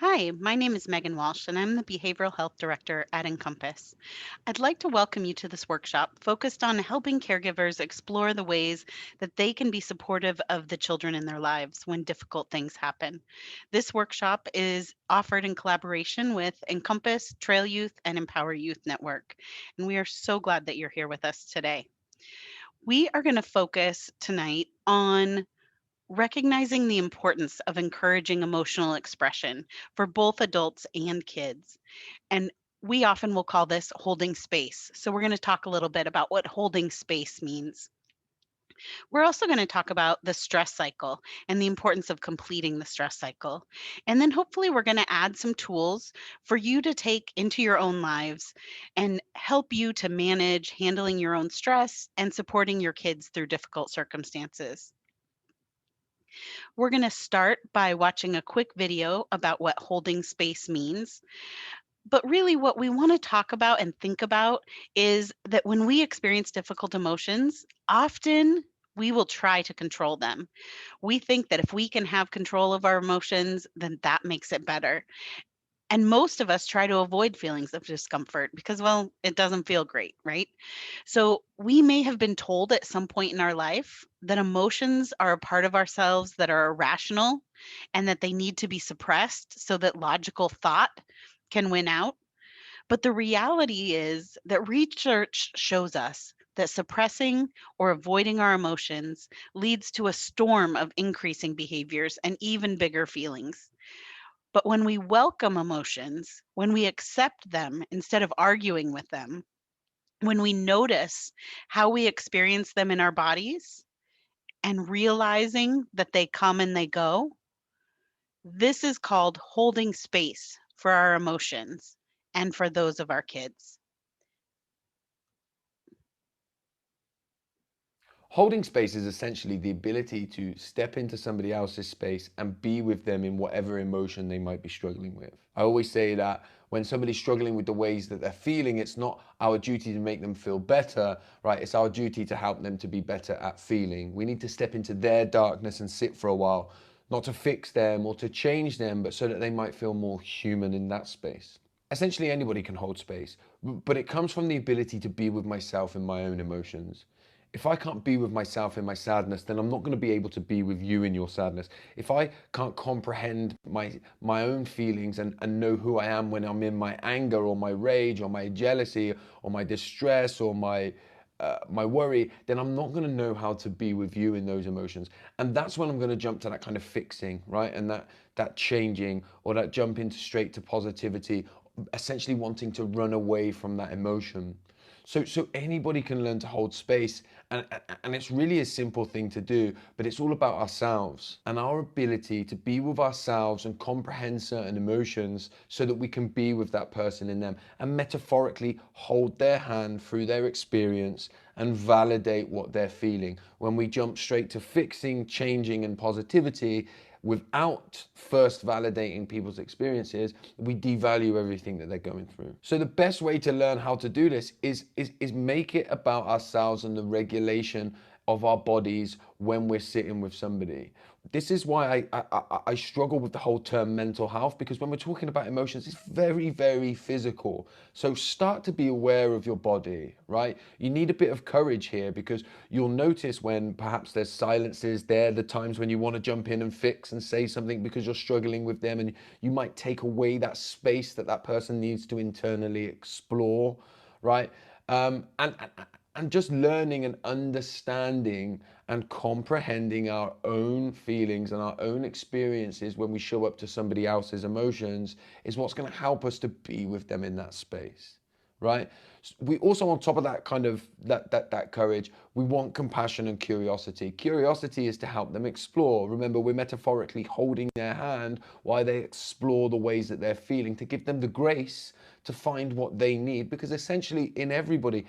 Hi, my name is Megan Walsh, and I'm the Behavioral Health Director at Encompass. I'd like to welcome you to this workshop focused on helping caregivers explore the ways that they can be supportive of the children in their lives when difficult things happen. This workshop is offered in collaboration with Encompass, Trail Youth, and Empower Youth Network, and we are so glad that you're here with us today. We are going to focus tonight on recognizing the importance of encouraging emotional expression for both adults and kids. And we often will call this holding space. So, we're going to talk a little bit about what holding space means. We're also going to talk about the stress cycle and the importance of completing the stress cycle. And then hopefully, we're going to add some tools for you to take into your own lives and help you to manage handling your own stress and supporting your kids through difficult circumstances. We're going to start by watching a quick video about what holding space means. But really, what we want to talk about and think about is that when we experience difficult emotions, often we will try to control them. We think that if we can have control of our emotions, then that makes it better. And most of us try to avoid feelings of discomfort because, well, it doesn't feel great, right? So we may have been told at some point in our life that emotions are a part of ourselves that are irrational and that they need to be suppressed so that logical thought can win out. But the reality is that research shows us that suppressing or avoiding our emotions leads to a storm of increasing behaviors and even bigger feelings. But when we welcome emotions, when we accept them instead of arguing with them, when we notice how we experience them in our bodies and realizing that they come and they go, this is called holding space for our emotions and for those of our kids. Holding space is essentially the ability to step into somebody else's space and be with them in whatever emotion they might be struggling with. I always say that when somebody's struggling with the ways that they're feeling, it's not our duty to make them feel better, right? It's our duty to help them to be better at feeling. We need to step into their darkness and sit for a while, not to fix them or to change them, but so that they might feel more human in that space. Essentially, anybody can hold space, but it comes from the ability to be with myself in my own emotions. If I can't be with myself in my sadness, then I'm not going to be able to be with you in your sadness. If I can't comprehend my own feelings and know who I am when I'm in my anger or my rage or my jealousy or my distress or my worry, then I'm not going to know how to be with you in those emotions. And that's when I'm going to jump to that kind of fixing, right? And that changing, or that jump into straight to positivity, essentially wanting to run away from that emotion. So anybody can learn to hold space, and it's really a simple thing to do, but it's all about ourselves and our ability to be with ourselves and comprehend certain emotions so that we can be with that person in them and metaphorically hold their hand through their experience and validate what they're feeling. When we jump straight to fixing, changing, and positivity, without first validating people's experiences, we devalue everything that they're going through. So the best way to learn how to do this is make it about ourselves and the regulation of our bodies when we're sitting with somebody. This is why I struggle with the whole term mental health, because when we're talking about emotions, it's very, very physical. So start to be aware of your body, right? You need a bit of courage here, because you'll notice when perhaps there's silences there, the times when you want to jump in and fix and say something because you're struggling with them, and you might take away that space that that person needs to internally explore, right? And just learning and understanding and comprehending our own feelings and our own experiences when we show up to somebody else's emotions is what's going to help us to be with them in that space, right? We also, on top of that kind of that courage, we want compassion and curiosity. Curiosity is to help them explore. Remember, we're metaphorically holding their hand while they explore the ways that they're feeling, to give them the grace to find what they need, because essentially in everybody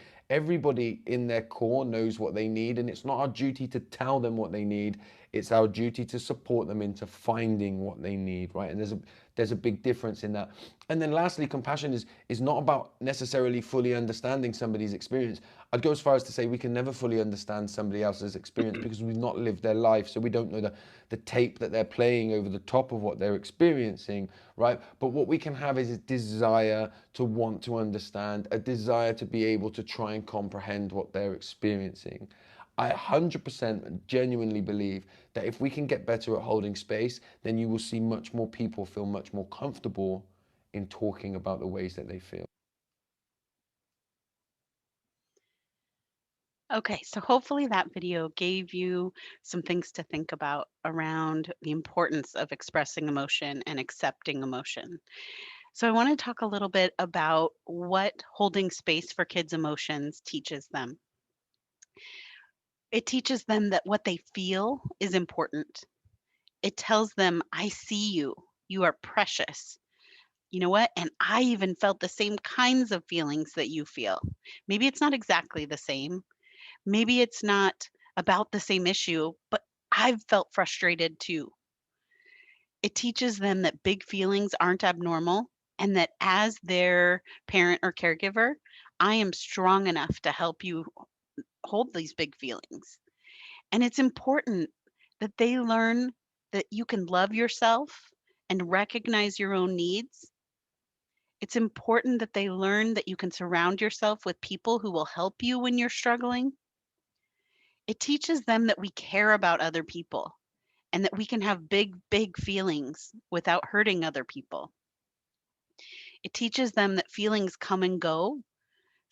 in their core knows what they need, and it's not our duty to tell them what they need. It's our duty to support them into finding what they need, right? And there's a big difference in that. And then lastly, compassion is not about necessarily fully understanding somebody's experience. I'd go as far as to say we can never fully understand somebody else's experience because we've not lived their life, so we don't know the tape that they're playing over the top of what they're experiencing, right? But what we can have is a desire to want to understand, a desire to be able to try and comprehend what they're experiencing. I 100% genuinely believe that if we can get better at holding space, then you will see much more people feel much more comfortable in talking about the ways that they feel. Okay, so hopefully that video gave you some things to think about around the importance of expressing emotion and accepting emotion. So I want to talk a little bit about what holding space for kids' emotions teaches them. It teaches them that what they feel is important. It tells them, I see you. You are precious. You know what? And I even felt the same kinds of feelings that you feel. Maybe it's not exactly the same. Maybe it's not about the same issue, but I've felt frustrated too. It teaches them that big feelings aren't abnormal and that as their parent or caregiver, I am strong enough to help you hold these big feelings. And it's important that they learn that you can love yourself and recognize your own needs. It's important that they learn that you can surround yourself with people who will help you when you're struggling. It teaches them that we care about other people and that we can have big, big feelings without hurting other people. It teaches them that feelings come and go.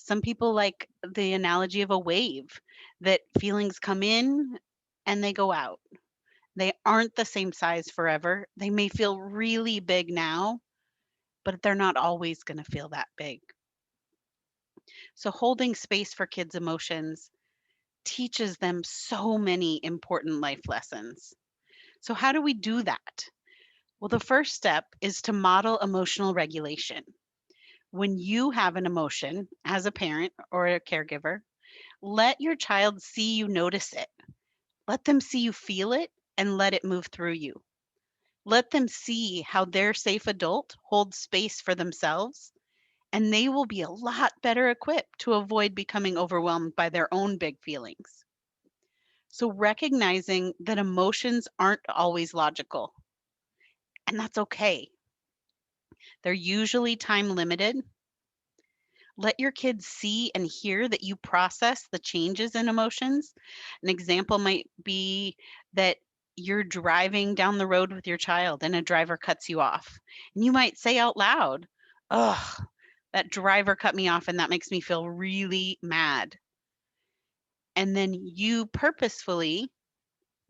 Some people like the analogy of a wave, that feelings come in and they go out. They aren't the same size forever. They may feel really big now, but they're not always going to feel that big. So, holding space for kids' emotions teaches them so many important life lessons. So, how do we do that? Well, the first step is to model emotional regulation. When you have an emotion as a parent or a caregiver, let your child see you notice it. Let them see you feel it and let it move through you. Let them see how their safe adult holds space for themselves, and they will be a lot better equipped to avoid becoming overwhelmed by their own big feelings. So, recognizing that emotions aren't always logical, and that's okay. They're usually time limited. Let your kids see and hear that you process the changes in emotions. An example might be that you're driving down the road with your child and a driver cuts you off. And you might say out loud, "Ugh, that driver cut me off and that makes me feel really mad." And then you purposefully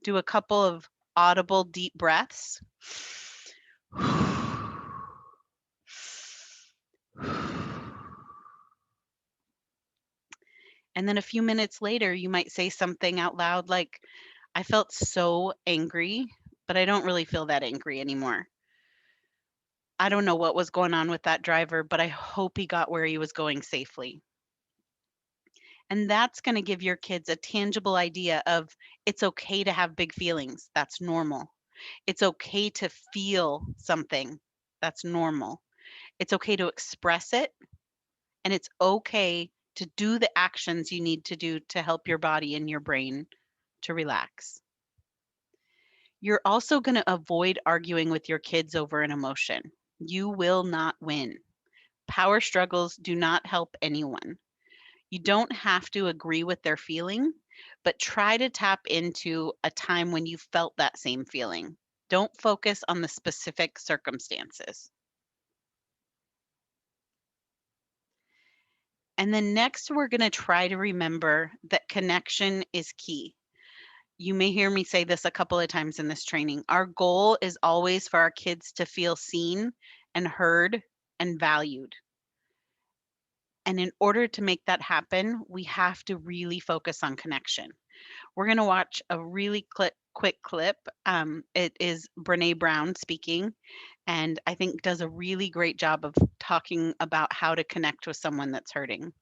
do a couple of audible deep breaths. And then a few minutes later, you might say something out loud like, I felt so angry, but I don't really feel that angry anymore. I don't know what was going on with that driver, but I hope he got where he was going safely. And that's going to give your kids a tangible idea of it's okay to have big feelings. That's normal. It's okay to feel something. That's normal. It's okay to express it. And it's okay to do the actions you need to do to help your body and your brain to relax. You're also going to avoid arguing with your kids over an emotion. You will not win. Power struggles do not help anyone. You don't have to agree with their feeling, but try to tap into a time when you felt that same feeling. Don't focus on the specific circumstances. And then next, we're going to try to remember that connection is key. You may hear me say this a couple of times in this training. Our goal is always for our kids to feel seen and heard and valued. And in order to make that happen, we have to really focus on connection. We're going to watch a really quick clip. It is Brene Brown speaking, and I think does a really great job of talking about how to connect with someone that's hurting.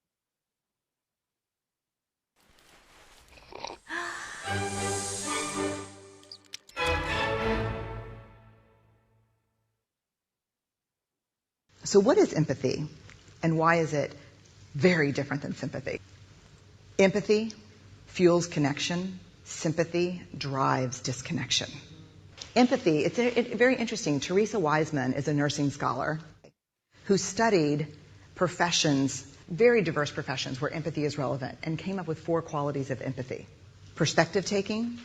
So what is empathy, and why is it very different than sympathy? Empathy fuels connection. Sympathy drives disconnection. Empathy, it's very interesting. Teresa Wiseman is a nursing scholar who studied professions, very diverse professions where empathy is relevant, and came up with 4 qualities of empathy. Perspective taking,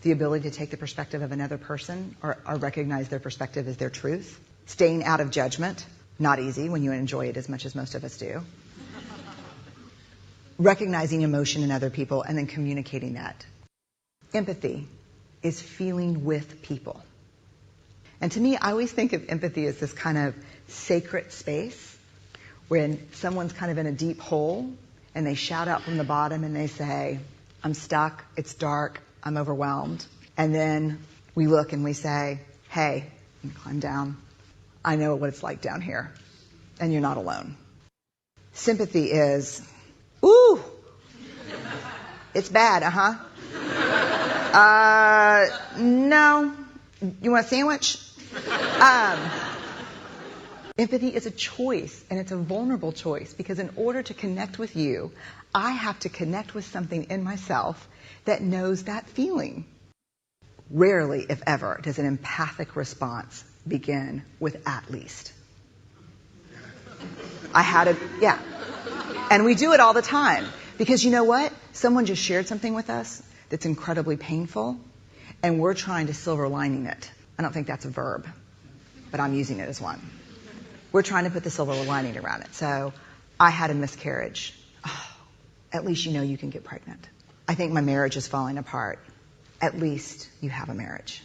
the ability to take the perspective of another person or recognize their perspective as their truth. Staying out of judgment, not easy when you enjoy it as much as most of us do. Recognizing emotion in other people and then communicating that. Empathy is feeling with people. And to me, I always think of empathy as this kind of sacred space when someone's kind of in a deep hole and they shout out from the bottom and they say, I'm stuck, it's dark, I'm overwhelmed. And then we look and we say, hey, you climb down. I know what it's like down here, and you're not alone. Sympathy is, ooh, it's bad, no. You want a sandwich? Empathy is a choice, and it's a vulnerable choice, because in order to connect with you, I have to connect with something in myself that knows that feeling. Rarely, if ever, does an empathic response begin with "at least." Yeah. And we do it all the time. Because you know what? Someone just shared something with us that's incredibly painful, and we're trying to silver lining it. I don't think that's a verb, but I'm using it as one. We're trying to put the silver lining around it. So, I had a miscarriage. Oh, at least you know you can get pregnant. I think my marriage is falling apart. At least you have a marriage.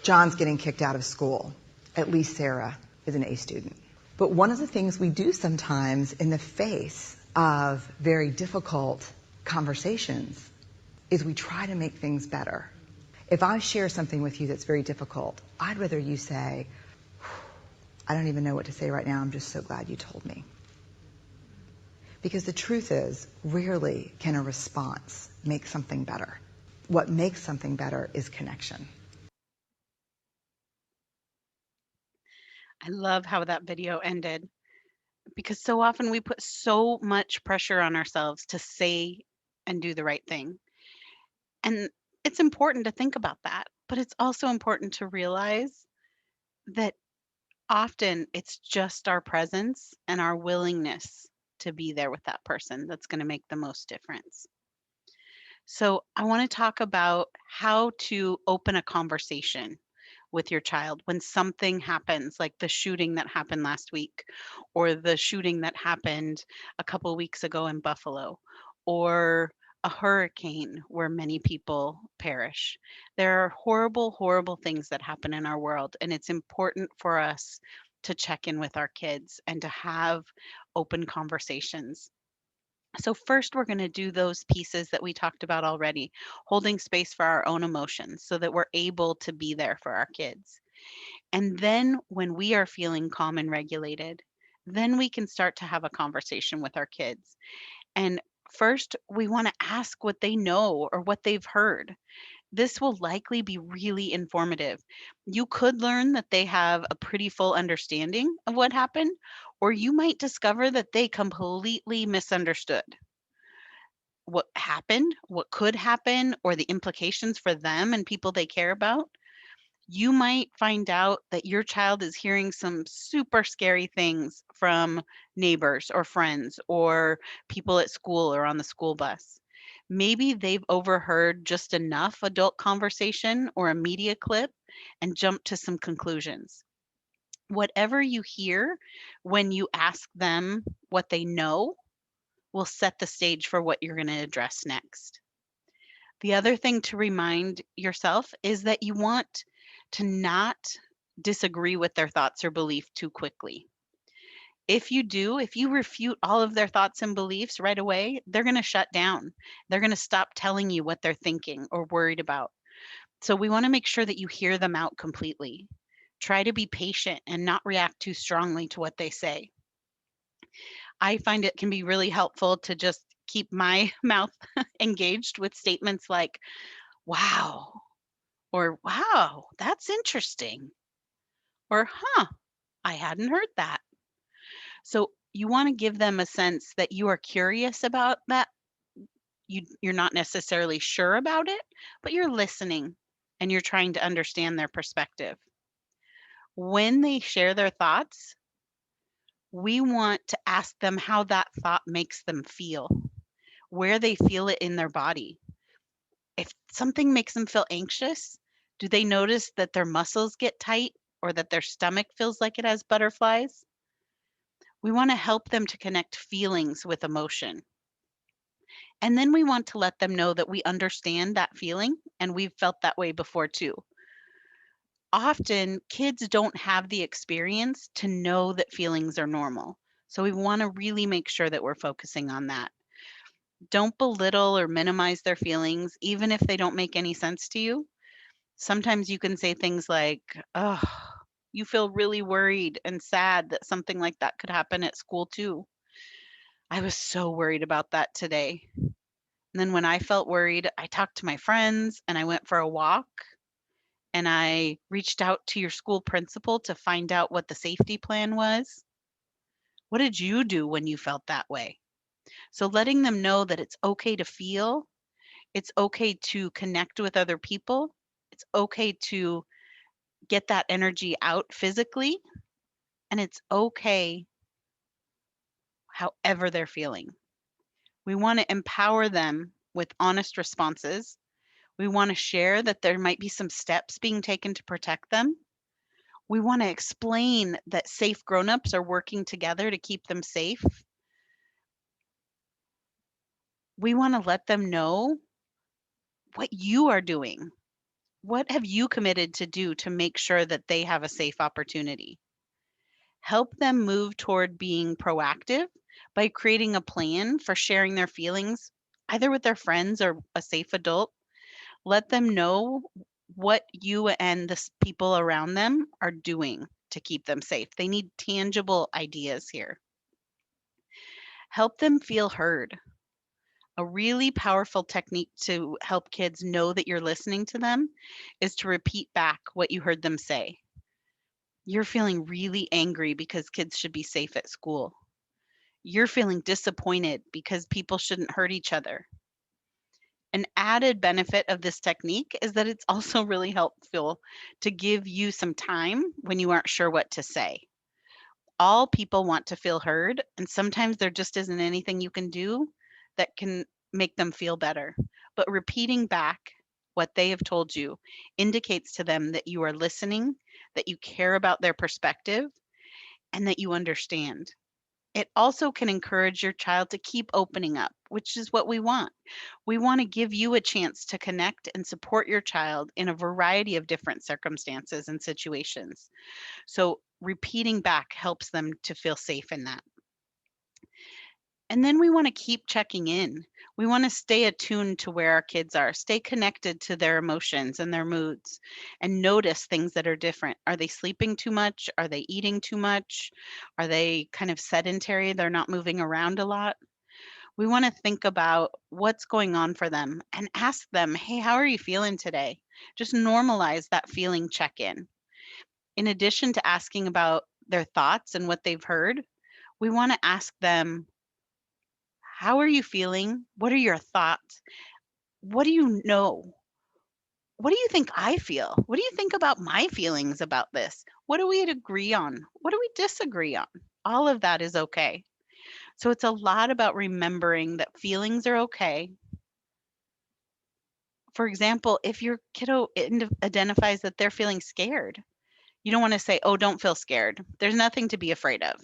John's getting kicked out of school. At least Sarah is an A student. But one of the things we do sometimes in the face of very difficult conversations is we try to make things better. If I share something with you that's very difficult, I'd rather you say, I don't even know what to say right now, I'm just so glad you told me. Because the truth is, rarely can a response make something better. What makes something better is connection. I love how that video ended because so often we put so much pressure on ourselves to say and do the right thing. And it's important to think about that, but it's also important to realize that often it's just our presence and our willingness to be there with that person that's going to make the most difference. So, I want to talk about how to open a conversation with your child when something happens, like the shooting that happened last week, or the shooting that happened a couple weeks ago in Buffalo, or a hurricane where many people perish. There are horrible, horrible things that happen in our world, and it's important for us to check in with our kids and to have open conversations. So, first, we're going to do those pieces that we talked about already, holding space for our own emotions so that we're able to be there for our kids. And then, when we are feeling calm and regulated, then we can start to have a conversation with our kids. And first, we want to ask what they know or what they've heard. This will likely be really informative. You could learn that they have a pretty full understanding of what happened, or you might discover that they completely misunderstood what happened, what could happen, or the implications for them and people they care about. You might find out that your child is hearing some super scary things from neighbors or friends or people at school or on the school bus. Maybe they've overheard just enough adult conversation or a media clip and jumped to some conclusions. Whatever you hear when you ask them what they know will set the stage for what you're going to address next. The other thing to remind yourself is that you want to not disagree with their thoughts or belief too quickly. If you do, if you refute all of their thoughts and beliefs right away, they're going to shut down. They're going to stop telling you what they're thinking or worried about. So we want to make sure that you hear them out completely. Try to be patient and not react too strongly to what they say. I find it can be really helpful to just keep my mouth engaged with statements like, wow, or wow, that's interesting, or huh, I hadn't heard that. So you want to give them a sense that you are curious about that. You're not necessarily sure about it, but you're listening and you're trying to understand their perspective. When they share their thoughts, we want to ask them how that thought makes them feel, where they feel it in their body. If something makes them feel anxious, do they notice that their muscles get tight or that their stomach feels like it has butterflies? We want to help them to connect feelings with emotion. And then we want to let them know that we understand that feeling and we've felt that way before too. Often, kids don't have the experience to know that feelings are normal. So we want to really make sure that we're focusing on that. Don't belittle or minimize their feelings, even if they don't make any sense to you. Sometimes you can say things like, oh, you feel really worried and sad that something like that could happen at school too. I was so worried about that today. And then when I felt worried, I talked to my friends and I went for a walk and I reached out to your school principal to find out what the safety plan was. What did you do when you felt that way? So letting them know that it's okay to feel, it's okay to connect with other people, it's okay to get that energy out physically, and it's okay however they're feeling. We want to empower them with honest responses. We want to share that there might be some steps being taken to protect them. We want to explain that safe grown-ups are working together to keep them safe. We want to let them know what you are doing. What have you committed to do to make sure that they have a safe opportunity? Help them move toward being proactive by creating a plan for sharing their feelings, either with their friends or a safe adult. Let them know what you and people around them are doing to keep them safe. They need tangible ideas here. Help them feel heard. A really powerful technique to help kids know that you're listening to them is to repeat back what you heard them say. You're feeling really angry because kids should be safe at school. You're feeling disappointed because people shouldn't hurt each other. An added benefit of this technique is that it's also really helpful to give you some time when you aren't sure what to say. All people want to feel heard, and sometimes there just isn't anything you can do that can make them feel better. But repeating back what they have told you indicates to them that you are listening, that you care about their perspective, and that you understand. It also can encourage your child to keep opening up, which is what we want. We want to give you a chance to connect and support your child in a variety of different circumstances and situations. So, repeating back helps them to feel safe in that. And then we want to keep checking in. We want to stay attuned to where our kids are, stay connected to their emotions and their moods, and notice things that are different. Are they sleeping too much? Are they eating too much? Are they kind of sedentary? They're not moving around a lot. We want to think about what's going on for them and ask them, hey, how are you feeling today? Just normalize that feeling check in. In addition to asking about their thoughts and what they've heard, we want to ask them, how are you feeling? What are your thoughts? What do you know? What do you think I feel? What do you think about my feelings about this? What do we agree on? What do we disagree on? All of that is okay. So it's a lot about remembering that feelings are okay. For example, if your kiddo identifies that they're feeling scared, you don't want to say, oh, don't feel scared. There's nothing to be afraid of.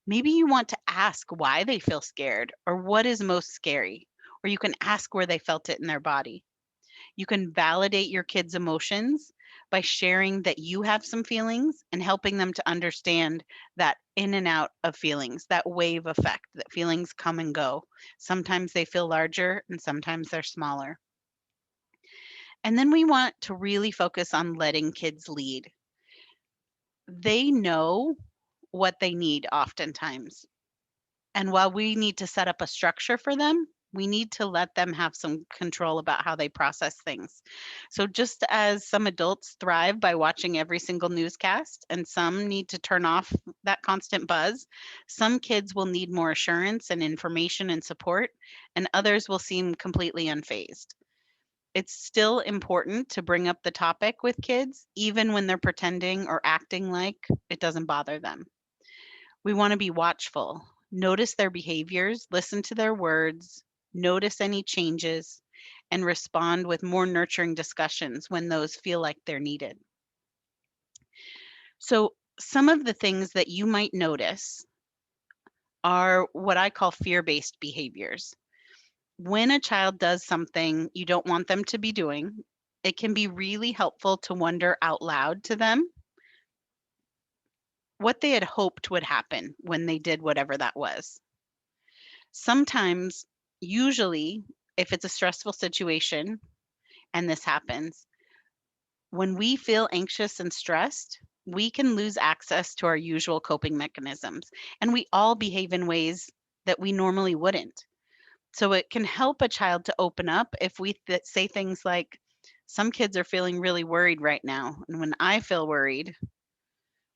Maybe you want to ask why they feel scared or what is most scary, or you can ask where they felt it in their body. You can validate your kids' emotions by sharing that you have some feelings and helping them to understand that in and out of feelings, that wave effect, that feelings come and go. Sometimes they feel larger and sometimes they're smaller. And then we want to really focus on letting kids lead. They know what they need oftentimes. And while we need to set up a structure for them, We need to let them have some control about how they process things. So, just as some adults thrive by watching every single newscast and some need to turn off that constant buzz, some kids will need more assurance and information and support, and others will seem completely unfazed. It's still important to bring up the topic with kids, even when they're pretending or acting like it doesn't bother them. We want to be watchful, notice their behaviors, listen to their words, notice any changes, and respond with more nurturing discussions when those feel like they're needed. So, some of the things that you might notice are what I call fear based behaviors. When a child does something you don't want them to be doing, it can be really helpful to wonder out loud to them what they had hoped would happen when they did whatever that was. Sometimes, usually, if it's a stressful situation and this happens, when we feel anxious and stressed, we can lose access to our usual coping mechanisms. And we all behave in ways that we normally wouldn't. So it can help a child to open up if we say things like, some kids are feeling really worried right now. And when I feel worried,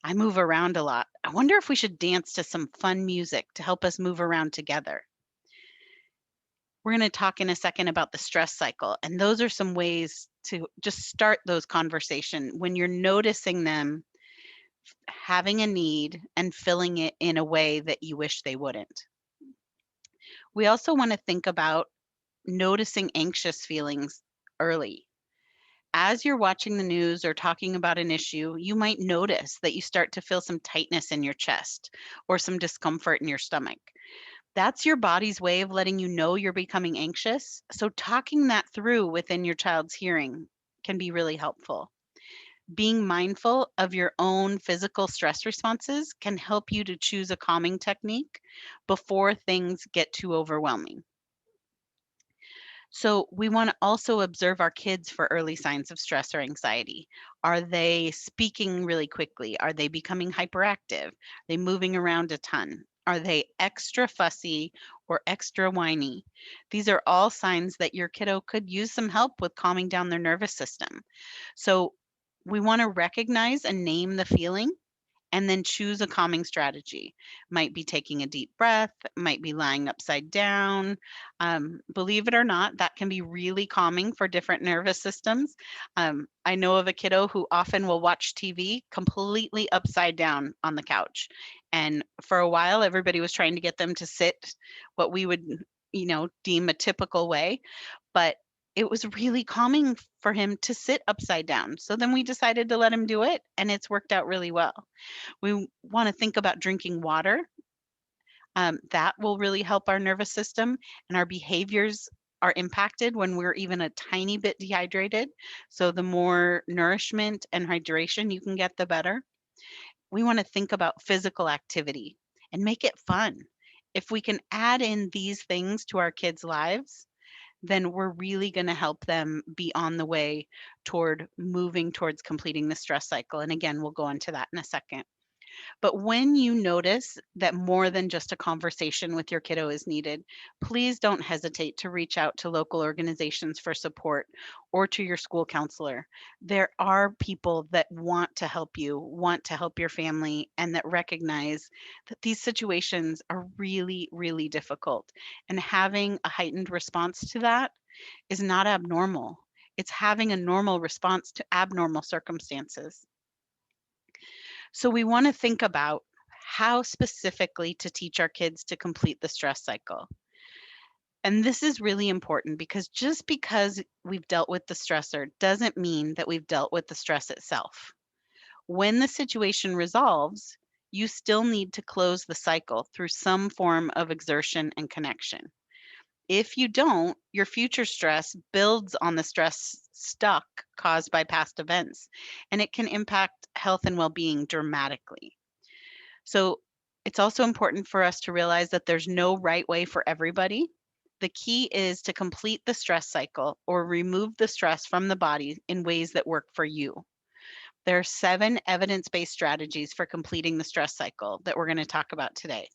I move around a lot. I wonder if we should dance to some fun music to help us move around together. We're going to talk in a second about the stress cycle. And those are some ways to just start those conversations when you're noticing them having a need and filling it in a way that you wish they wouldn't. We also want to think about noticing anxious feelings early. As you're watching the news or talking about an issue, you might notice that you start to feel some tightness in your chest or some discomfort in your stomach. That's your body's way of letting you know you're becoming anxious. So, talking that through within your child's hearing can be really helpful. Being mindful of your own physical stress responses can help you to choose a calming technique before things get too overwhelming. So, we want to also observe our kids for early signs of stress or anxiety. Are they speaking really quickly? Are they becoming hyperactive? Are they moving around a ton? Are they extra fussy or extra whiny? These are all signs that your kiddo could use some help with calming down their nervous system. So, we want to recognize and name the feeling and then choose a calming strategy. Might be taking a deep breath, might be lying upside down. Believe it or not, that can be really calming for different nervous systems. I know of a kiddo who often will watch TV completely upside down on the couch. And for a while, everybody was trying to get them to sit what we would, deem a typical way. But it was really calming for him to sit upside down. So then we decided to let him do it, and it's worked out really well. We want to think about drinking water. That will really help our nervous system, and our behaviors are impacted when we're even a tiny bit dehydrated. So, the more nourishment and hydration you can get, the better. We want to think about physical activity and make it fun. If we can add in these things to our kids' lives, then we're really going to help them be on the way toward moving towards completing the stress cycle. And again, we'll go into that in a second. But when you notice that more than just a conversation with your kiddo is needed, please don't hesitate to reach out to local organizations for support or to your school counselor. There are people that want to help you, want to help your family, and that recognize that these situations are really, really difficult. And having a heightened response to that is not abnormal. It's having a normal response to abnormal circumstances. So we want to think about how specifically to teach our kids to complete the stress cycle. And this is really important because just because we've dealt with the stressor doesn't mean that we've dealt with the stress itself. When the situation resolves, you still need to close the cycle through some form of exertion and connection. If you don't, your future stress builds on the stress stuck caused by past events, and it can impact health and well being dramatically. So it's also important for us to realize that there's no right way for everybody. The key is to complete the stress cycle or remove the stress from the body in ways that work for you. There are 7 evidence based strategies for completing the stress cycle that we're going to talk about today.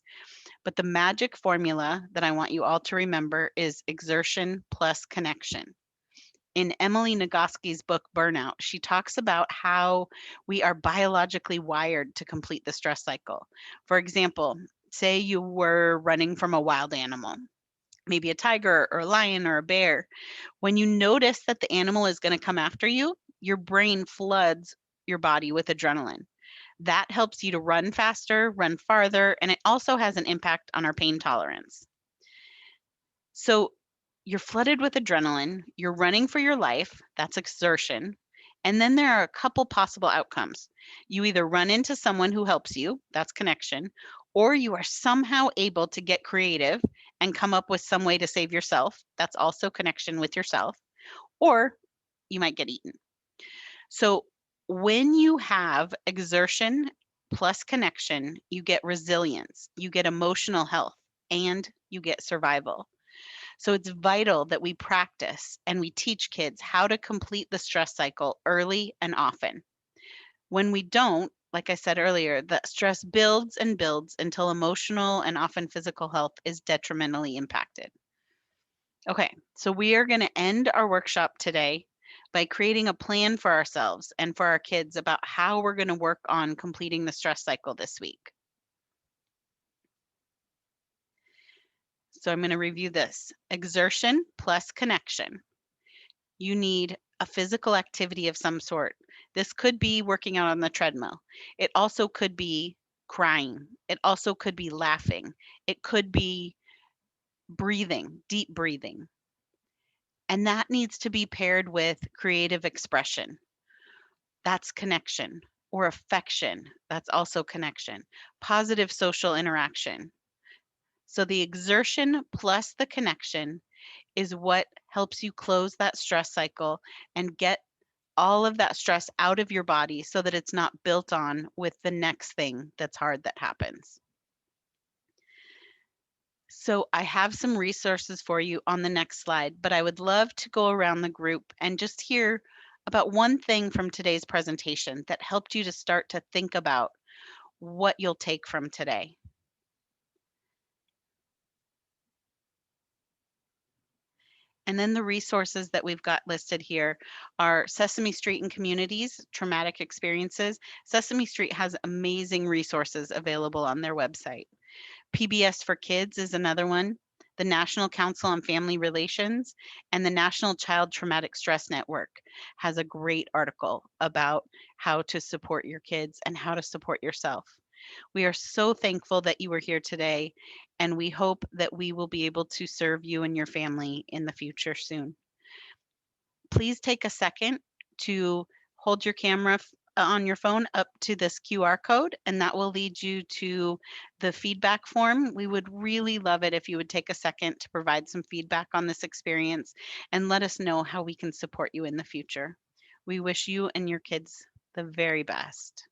But the magic formula that I want you all to remember is exertion plus connection. In Emily Nagoski's book Burnout, she talks about how we are biologically wired to complete the stress cycle. For example, say you were running from a wild animal, maybe a tiger or a lion or a bear. When you notice that the animal is going to come after you, your brain floods your body with adrenaline. That helps you to run faster, run farther, and it also has an impact on our pain tolerance. So you're flooded with adrenaline, you're running for your life, that's exertion. And then there are a couple possible outcomes. You either run into someone who helps you, that's connection, or you are somehow able to get creative and come up with some way to save yourself, that's also connection with yourself, or you might get eaten. So when you have exertion plus connection, you get resilience, you get emotional health, and you get survival. So it's vital that we practice and we teach kids how to complete the stress cycle early and often. When we don't, like I said earlier, the stress builds and builds until emotional and often physical health is detrimentally impacted. Okay, so we are going to end our workshop today by creating a plan for ourselves and for our kids about how we're going to work on completing the stress cycle this week. So I'm going to review this. Exertion plus connection. You need a physical activity of some sort. This could be working out on the treadmill. It also could be crying. It also could be laughing. It could be breathing, deep breathing. And that needs to be paired with creative expression. That's connection. Or affection. That's also connection. Positive social interaction. So the exertion plus the connection is what helps you close that stress cycle and get all of that stress out of your body so that it's not built on with the next thing that's hard that happens. So I have some resources for you on the next slide, but I would love to go around the group and just hear about one thing from today's presentation that helped you to start to think about what you'll take from today. And then the resources that we've got listed here are Sesame Street and Communities, Traumatic Experiences. Sesame Street has amazing resources available on their website. PBS for Kids is another one. The National Council on Family Relations and the National Child Traumatic Stress Network has a great article about how to support your kids and how to support yourself. We are so thankful that you were here today, and we hope that we will be able to serve you and your family in the future soon. Please take a second to hold your camera on your phone up to this QR code, and that will lead you to the feedback form. We would really love it if you would take a second to provide some feedback on this experience and let us know how we can support you in the future. We wish you and your kids the very best.